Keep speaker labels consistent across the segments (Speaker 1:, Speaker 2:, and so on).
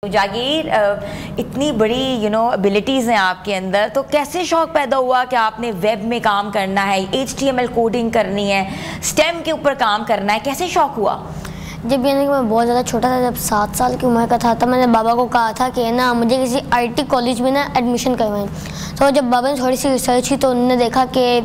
Speaker 1: جاگیر اتنی بڑی ابیلٹیز ہیں آپ کے اندر، تو کیسے شوق پیدا ہوا کہ آپ نے ویب میں کام کرنا ہے، HTML کوڈنگ کرنی ہے، STEM کے اوپر کام کرنا ہے، کیسے شوق ہوا؟
Speaker 2: جب یعنی کہ میں بہت زیادہ چھوٹا تھا، جب 7 سال کی عمر کا تھا، تب میں نے بابا کو کہا تھا کہ نا مجھے کسی IT کالج میں نا ایڈمیشن کروائیں. تو جب بابا نے تھوڑی سی ریسرچ کی تو انہوں نے دیکھا کہ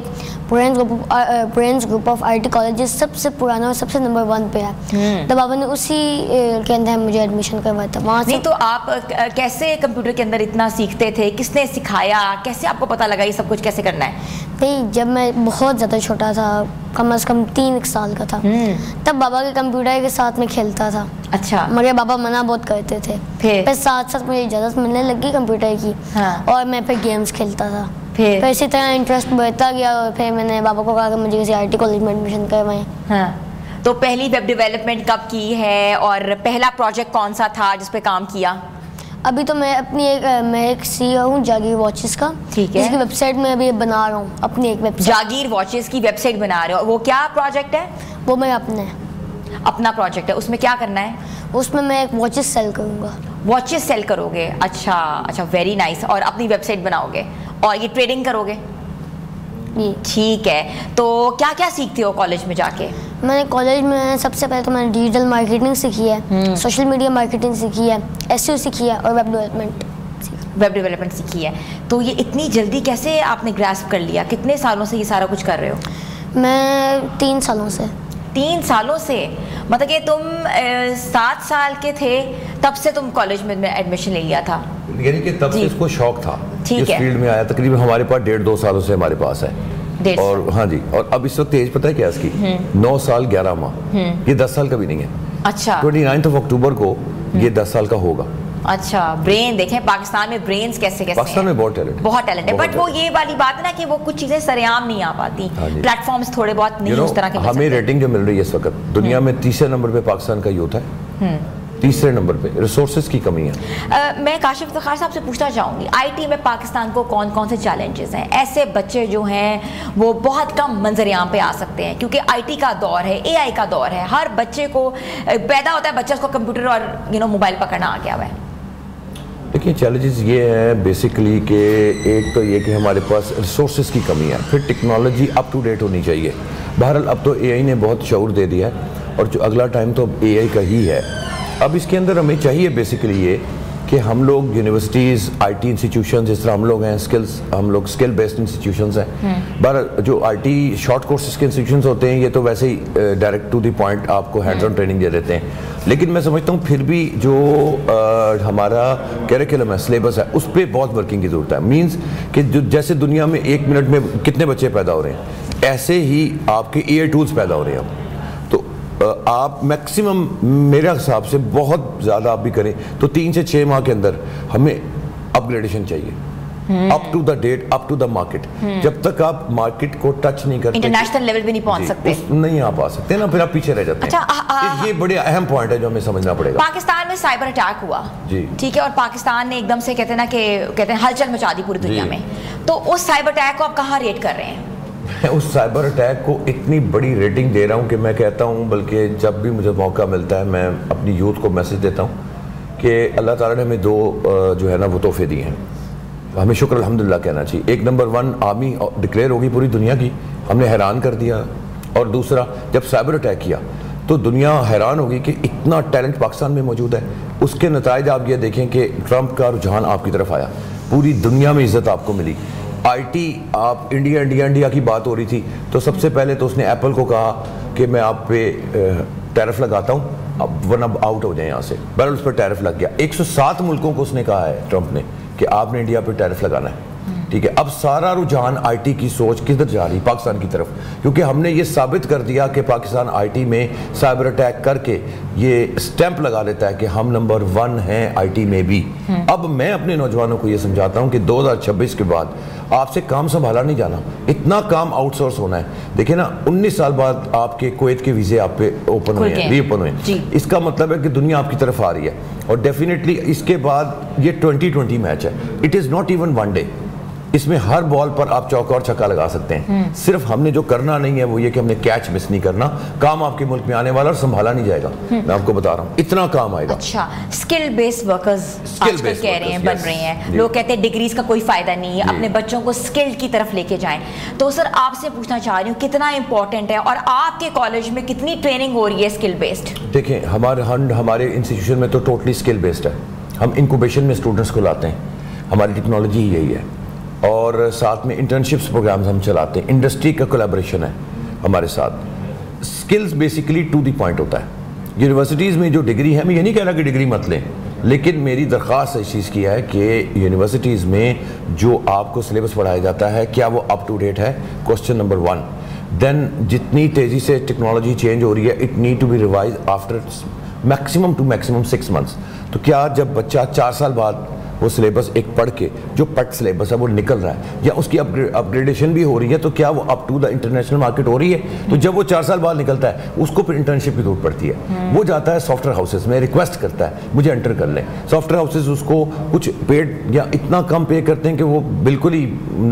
Speaker 2: Brains group of IT colleges سب سے پرانا اور سب سے نمبر 1 پہ ہے. تو بابا نے اسی کے اندر مجھے ایڈمیشن کروایا تھا وہاں سے.
Speaker 1: نہیں تو آپ کیسے کمپیوٹر کے اندر اتنا سیکھتے تھے؟ کس نے سکھایا؟ کیسے آپ کو پتہ لگا یہ سب کچھ کیسے کرنا ہے؟
Speaker 2: نہیں، جب میں بہت زیادہ چھوٹا تھا، کم از کم 3 سال کا تھا، تب بابا کے کمپیوٹر کے ساتھ میں کھیلتا تھا. اچھا. مگر بابا منع بہت کرتے تھے. پھر ساتھ ساتھ مجھے اجازت ملنے لگی کمپیوٹر کی، اور میں پھر گیمز کھیلتا تھا. پھر اسی طرح انٹرسٹ بڑھتا گیا، اور پھر میں نے بابا کو کہا کہ مجھے کسی IT کالج میں ایڈمیشن کروائیں.
Speaker 1: تو پہلی ویب ڈیولپمنٹ کب کی ہے، اور پہلا پروجیکٹ کون سا تھا جس پہ کام کیا؟
Speaker 2: ابھی تو میں اپنی ایک CEO ہوں جاگیر واچز کا،
Speaker 1: ٹھیک ہے،
Speaker 2: جس کی ویب سائٹ میں ابھی بنا رہا ہوں، اپنی ایک ویب سائٹ.
Speaker 1: جاگیر واچز کی ویب سائٹ بنا رہے ہو، وہ کیا پروجیکٹ ہے؟
Speaker 2: وہ میں اپنا
Speaker 1: پروجیکٹ ہے. اس میں کیا کرنا ہے؟
Speaker 2: اس میں ایک واچز سیل کروں گا.
Speaker 1: واچز سیل کرو گے؟ اچھا، ویری نائس. اور اپنی ویب سائٹ بناؤ گے اور یہ ٹریڈنگ کرو گے؟ ٹھیک ہے. تو کیا کیا سیکھتے ہو کالج میں جا کے؟
Speaker 2: میں نے کالج میں سب سے پہلے تو میں نے ڈیجیٹل مارکیٹنگ سیکھی ہے، سوشل میڈیا مارکیٹنگ سیکھی ہے، SEO سیکھی ہے، اور ویب ڈیولپمنٹ
Speaker 1: سیکھی ہے. تو یہ اتنی جلدی کیسے آپ نے گراسپ کر لیا؟ کتنے سالوں سے یہ سارا کچھ کر رہے ہو؟
Speaker 2: میں 3 سالوں سے.
Speaker 1: 3 سالوں سے؟ مطلب کہ تم 7 سال کے تھے تب سے تم کالج میں ایڈمیشن لے لیا تھا؟
Speaker 3: یعنی کہ تب سے اس کو شوق تھا، اس فیلڈ میں آیا. تقریباً ہمارے پاس 1.5-2 سالوں سے ہمارے پاس ہے. اور ہاں جی، اور اب اس وقت ایج پتہ ہے کیا اس کی؟ 9 سال 11 ماہ. یہ 10 سال کا بھی نہیں ہے.
Speaker 1: اچھا.
Speaker 3: 29 اکتوبر کو یہ 10 سال کا ہوگا.
Speaker 1: اچھا. برین دیکھیں پاکستان میں برینز کیسے
Speaker 3: پاکستان میں بہت
Speaker 1: ٹیلنٹ ہے. بٹ وہ یہ والی بات ہے نا کہ وہ کچھ چیزیں سرعام نہیں آ پاتی، پلیٹ فارمز تھوڑے بہت نہیں اس طرح کے.
Speaker 3: ہمیں ریٹنگ جو مل رہی ہے اس وقت دنیا میں 3رے نمبر پہ پاکستان کا یوتھ ہے، 3رے نمبر پہ. ریسورسز کی کمی ہے.
Speaker 1: میں کاشف افتخار صاحب سے پوچھنا چاہوں گی، IT میں پاکستان کو کون کون سے چیلنجز ہیں؟ ایسے بچے جو ہیں وہ بہت کم منظر عام پہ آ سکتے ہیں، کیونکہ IT کا دور ہے، AI کا دور ہے. ہر بچے کو پیدا ہوتا ہے بچہ، اس کو کمپیوٹر اور موبائل پکڑنا آ گیا ہوا ہے.
Speaker 3: دیکھیے چیلنجز یہ ہیں بیسیکلی کہ ایک تو یہ کہ ہمارے پاس ریسورسز کی کمی ہے، پھر ٹیکنالوجی اپ ٹو ڈیٹ ہونی چاہیے. بہرحال اب تو AI نے بہت شعور دے دیا ہے، اور جو اگلا ٹائم تو AI کا ہی ہے. اب اس کے اندر ہمیں چاہیے بیسیکلی یہ کہ ہم لوگ یونیورسٹیز، IT انسٹیٹیوشنز، جس طرح ہم لوگ ہیں ہم لوگ اسکل بیسڈ انسٹیٹیوشنز ہیں. بہرحال جو IT شارٹ کورسز کے انسٹیٹیوشنز ہوتے ہیں یہ تو ویسے ہی ڈائریکٹ ٹو دی پوائنٹ آپ کو ہینڈز آن ٹریننگ دے دیتے ہیں. لیکن میں سمجھتا ہوں پھر بھی جو ہمارا کیریکولم ہے، سلیبس ہے، اس پہ بہت ورکنگ کی ضرورت ہے. مینز کہ جو جیسے دنیا میں 1 منٹ میں کتنے بچے پیدا ہو رہے ہیں، ایسے ہی آپ کے AI ٹولز پیدا ہو رہے ہیں. آپ میکسیمم میرے حساب سے بہت زیادہ آپ بھی کریں تو 3 سے 6 ماہ کے اندر ہمیں اپ گریڈیشن چاہیے، up to the date, up to the market. جب تک آپ مارکیٹ کو ٹچ نہیں کرتے،
Speaker 1: انٹرنیشنل لیول بھی نہیں پہنچ سکتے،
Speaker 3: نہیں آپ آ سکتے نا، پھر آپ پیچھے رہ جاتے ہیں. یہ بڑے اہم پوائنٹ ہے جو ہمیں سمجھنا پڑے گا.
Speaker 1: پاکستان میں سائبر اٹیک ہوا، ٹھیک ہے، اور پاکستان نے ایک دم سے کہتے ہیں ہلچل مچا دی پوری دنیا میں. تو اس سائبر اٹیک کو آپ کہاں ریٹ کر رہے ہیں؟
Speaker 3: میں اس سائبر اٹیک کو اتنی بڑی ریٹنگ دے رہا ہوں کہ میں کہتا ہوں، بلکہ جب بھی مجھے موقع ملتا ہے میں اپنی یوتھ کو میسج دیتا ہوں کہ اللہ تعالیٰ نے ہمیں 2 جو ہے نا وہ تحفے دیے ہیں، ہمیں شکر الحمدللہ کہنا چاہیے. ایک نمبر 1 آرمی ڈکلیئر ہوگی پوری دنیا کی، ہم نے حیران کر دیا. اور دوسرا جب سائبر اٹیک کیا تو دنیا حیران ہوگی کہ اتنا ٹیلنٹ پاکستان میں موجود ہے. اس کے نتائج آپ یہ دیکھیں کہ ٹرمپ کا رجحان آپ کی طرف آیا، پوری دنیا میں عزت آپ کو ملی. IT آپ انڈیا کی بات ہو رہی تھی تو سب سے پہلے تو اس نے ایپل کو کہا کہ میں آپ پہ ٹیرف لگاتا ہوں، اب ورنہ آؤٹ ہو جائیں یہاں سے. بہرحال اس پہ ٹیرف لگ گیا. 107 ملکوں کو اس نے کہا ہے ٹرمپ نے کہ آپ نے انڈیا پہ ٹیرف لگانا ہے. ٹھیک ہے، اب سارا رجحان IT کی سوچ کدھر جا رہی؟ پاکستان کی طرف، کیونکہ ہم نے یہ ثابت کر دیا کہ پاکستان IT میں سائبر اٹیک کر کے یہ سٹیمپ لگا لیتا ہے کہ ہم نمبر 1 ہیں IT میں بھی. اب میں اپنے نوجوانوں کو یہ سمجھاتا ہوں کہ 2026 کے بعد آپ سے کام سنبھالا نہیں جانا، اتنا کام آؤٹ سورس ہونا ہے. دیکھیں نا 19 سال بعد آپ کے کویت کے ویزے آپ پہ اوپن ہوئے ہیں، ری اوپن ہوئے ہیں. اس کا مطلب ہے کہ دنیا آپ کی طرف آ رہی ہے. اور ڈیفینیٹلی اس کے بعد یہ 2020 میچ ہے، it is not even 1 day. اس میں ہر بال پر آپ چوکا اور چھکا لگا سکتے ہیں. صرف ہم نے جو کرنا نہیں ہے وہ یہ کہ ہم نے کیچ مس نہیں کرنا. کام آپ کے ملک میں آنے والا اور سنبھالا نہیں جائے گا, میں آپ کو بتا رہا ہوں, اتنا کام آئے گا.
Speaker 1: اچھا, اسکل بیسڈ ورکرز آج کل کہہ رہے ہیں, بن رہے ہیں. لوگ کہتے ہیں ڈگریز کا کوئی فائدہ نہیں ہے, اپنے بچوں کو اسکل کی طرف لے کے جائیں. تو سر آپ سے پوچھنا چاہ رہی ہوں کتنا امپورٹنٹ ہے, اور آپ کے کالج میں کتنی ٹریننگ ہو رہی ہے اسکل بیسڈ؟
Speaker 3: دیکھیں ہمارے انسٹیٹیوشن میں تو ٹوٹلی اسکل بیسڈ ہے. ہم انکوبیشن میں اسٹوڈنٹس کو لاتے ہیں, ہماری ٹیکنالوجی ہی یہی ہے, اور ساتھ میں انٹرنشپس پروگرامز ہم چلاتے ہیں. انڈسٹری کا کولیبریشن ہے ہمارے ساتھ. Skills basically to the point ہوتا ہے. یونیورسٹیز میں جو ڈگری ہے, میں یہ نہیں کہہ رہا کہ ڈگری مت لیں, لیکن میری درخواست اس چیز کی ہے کہ یونیورسٹیز میں جو آپ کو سلیبس پڑھایا جاتا ہے کیا وہ اپ ٹو ڈیٹ ہے؟ Question number 1. دین جتنی تیزی سے ٹیکنالوجی چینج ہو رہی ہے, it need to be revise after maximum to maximum 6 months. تو کیا جب بچہ 4 سال بعد وہ سلیبس ایک پڑھ کے جو پٹ سلیبس ہے وہ نکل رہا ہے, یا اس کی اپگریڈیشن بھی ہو رہی ہے, تو کیا وہ up to the international market ہو رہی ہے؟ تو جب وہ 4 سال بعد نکلتا ہے اس کو پھر انٹرنشپ کی ضرورت پڑتی ہے. وہ جاتا ہے سافٹ ویئر ہاؤسز میں, ریکویسٹ کرتا ہے مجھے انٹر کر لیں. سافٹ ویئر ہاؤسز اس کو کچھ پیڈ یا اتنا کم پے کرتے ہیں کہ وہ بالکل ہی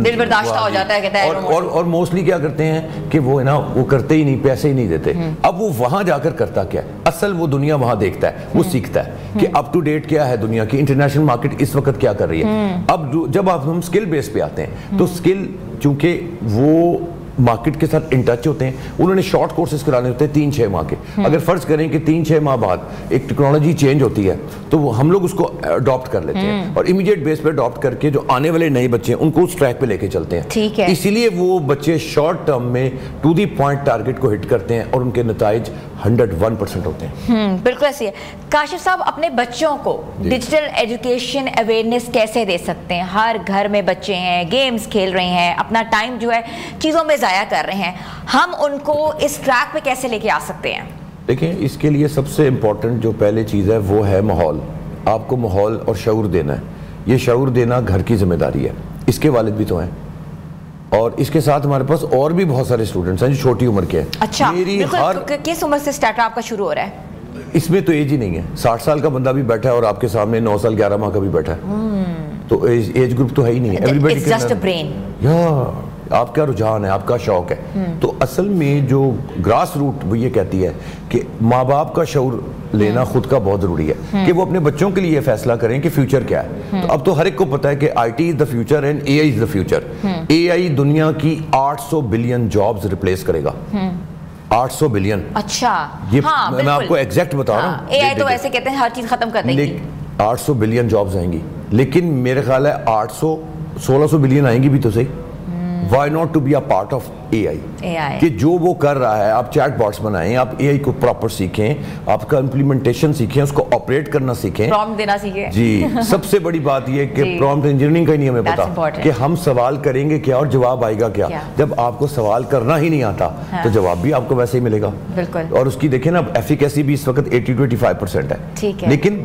Speaker 1: دل برداشتہ ہو جاتا ہے, کہتا ہے.
Speaker 3: اور موسٹلی کیا کرتے ہیں کہ وہ ہے نا, وہ کرتے ہی نہیں, پیسے ہی نہیں دیتے. اب وہ وہاں جا کر کرتا کیا ہے؟ اصل وہ دنیا وہاں دیکھتا ہے, وہ سیکھتا ہے کہ اپ ٹو ڈیٹ کیا ہے دنیا کی, انٹرنیشنل مارکیٹ اس وقت کیا کر رہی ہے. اب جب ہم اسکل بیس پہ آتے ہیں تو اسکل چونکہ وہ مارکیٹ کے ساتھ ان ٹچ ہوتے ہیں, انہوں نے شارٹ کورسز کرانے ہوتے ہیں 3-6 ماہ کے. اگر فرض کریں کہ 3-6 ماہ بعد ایک ٹیکنالوجی چینج ہوتی ہے تو ہم لوگ اس کو اڈاپٹ کر لیتے ہیں, اور امیڈیٹ بیس پہ اڈاپٹ کر کے جو آنے والے نئے بچے ہیں ان کو اس ٹریک پہ لے کے چلتے ہیں. اسی لیے وہ بچے شارٹ ٹرم میں ٹو دی پوائنٹ ٹارگیٹ کو ہٹ کرتے ہیں, اور ان کے نتائج 101% ہوتے ہیں.
Speaker 1: بالکل ایسی ہے. کاشف صاحب, اپنے بچوں کو ڈیجیٹل ایجوکیشن اویئرنیس کیسے دے سکتے ہیں؟ ہر گھر میں بچے ہیں, گیمز کھیل رہے ہیں, اپنا ٹائم جو ہے چیزوں میں ضائع کر رہے ہیں, ہم ان کو اس ٹریک پہ کیسے لے کے آ سکتے ہیں؟
Speaker 3: دیکھیں, اس کے لیے سب سے امپورٹنٹ جو پہلے چیز ہے وہ ہے ماحول. آپ کو ماحول اور شعور دینا ہے. یہ شعور دینا گھر کی ذمہ داری ہے. اس کے والد بھی تو ہیں, اور اس کے ساتھ ہمارے پاس اور بھی بہت سارے اسٹوڈنٹس ہیں جو چھوٹی عمر کے ہیں.
Speaker 1: اچھا, کس عمر سے اسٹارٹ آپ کا شروع ہو رہا ہے؟
Speaker 3: اس میں تو ایج ہی نہیں ہے. 60 سال کا بندہ بھی بیٹھا ہے اور آپ کے سامنے 9 سال 11 ماہ کا بھی بیٹھا ہے, تو ایج گروپ تو ہے ہی نہیں ہے.
Speaker 1: It's just a brain.
Speaker 3: آپ کا رجحان ہے, آپ کا شوق ہے. تو اصل میں جو گراس روٹ وہ یہ کہتی ہے کہ ماں باپ کا شعور لینا خود کا بہت ضروری ہے, کہ وہ اپنے بچوں کے لیے یہ فیصلہ کریں کہ فیوچر کیا ہے. تو اب تو ہر ایک کو پتا ہے کہ I T is the future and A I is the future. A I دنیا کی 800 بلین جابز ریپلیس کرے گا. 800 بلین.
Speaker 1: اچھا,
Speaker 3: یہ میں آپ کو ایگزیکٹ بتا رہا ہوں.
Speaker 1: اے آئی تو ایسے کہتے ہیں ہر چیز ختم کر دے گی.
Speaker 3: 800 بلین جابز آئیں گی, لیکن میرے خیال ہے 1600 بلین آئیں گی بھی تو صحیح. Why not to be a part of AI? کہ جو وہ کر رہا ہے, آپ چیٹ باٹس بنائیں, آپ اے آئی کو پراپر سیکھیں, آپ کا امپلیمنٹیشن سیکھیں, اس کو آپریٹ کرنا سیکھیں,
Speaker 1: پرومپٹ دینا سیکھیں.
Speaker 3: جی, سب سے بڑی بات یہ کہ پرومپٹ انجینئرنگ کا ہی نہیں ہمیں پتا کہ ہم سوال کریں گے کیا اور جواب آئے گا کیا. جب آپ کو سوال کرنا ہی نہیں آتا تو جواب بھی آپ کو ویسے ہی ملے گا. اور اس کی دیکھیں نا, ایفیکیسی بھی اس وقت 80-85% ہے, لیکن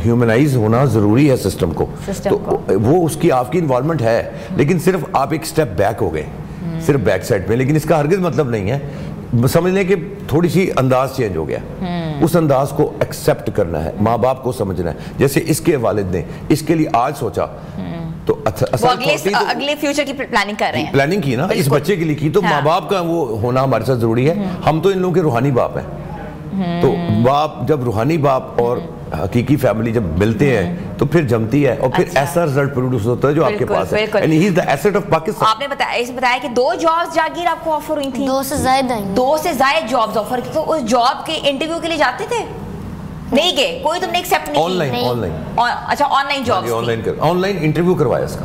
Speaker 3: ہیومنائز ہونا ضروری ہے سسٹم کو. تو وہ اس کی آپ کی انوالومنٹ ہے, لیکن صرف آپ ایک سٹیپ بیک ہو گئے, صرف بیک سائڈ میں. لیکن اس کا ہرگز مطلب نہیں ہے, سمجھ لیں کہ تھوڑی سی انداز چینج ہو گیا. اس انداز کو ایکسیپٹ کرنا ہے, ماں باپ کو سمجھنا ہے. جیسے اس کے والد نے اس کے لیے آج سوچا تو
Speaker 1: اگلے فیوچر کی پلاننگ کر رہے ہیں,
Speaker 3: پلاننگ کی نا اس بچے کے لیے کی, تو ماں باپ کا وہ ہونا ہمارے ساتھ ضروری ہے. ہم تو ان لوگوں کے روحانی باپ ہیں. تو باپ جب روحانی باپ اور حقیقی فیملی جب ملتے ہیں تو پھر جمتی ہے, اور پھر ایسا رزلٹ پروڈیوس ہوتا ہے جو آپ کے پاس ہے. And he is the east of Pakistan.
Speaker 1: آپ نے بتایا کہ 2 جابز جاگیر آپ کو آفر ہوئی تھیں.
Speaker 2: 2 سے زائد آئیں.
Speaker 1: 2 سے زائد جابز آفر کی. تو اس جاب کے انٹرویو کے لیے جاتے تھے؟ نہیں گئے کوئی, تم نے ایکسیپٹ نہیں کی؟
Speaker 3: Online.
Speaker 1: اچھا, online jobs,
Speaker 3: online interview کروایا اس کا.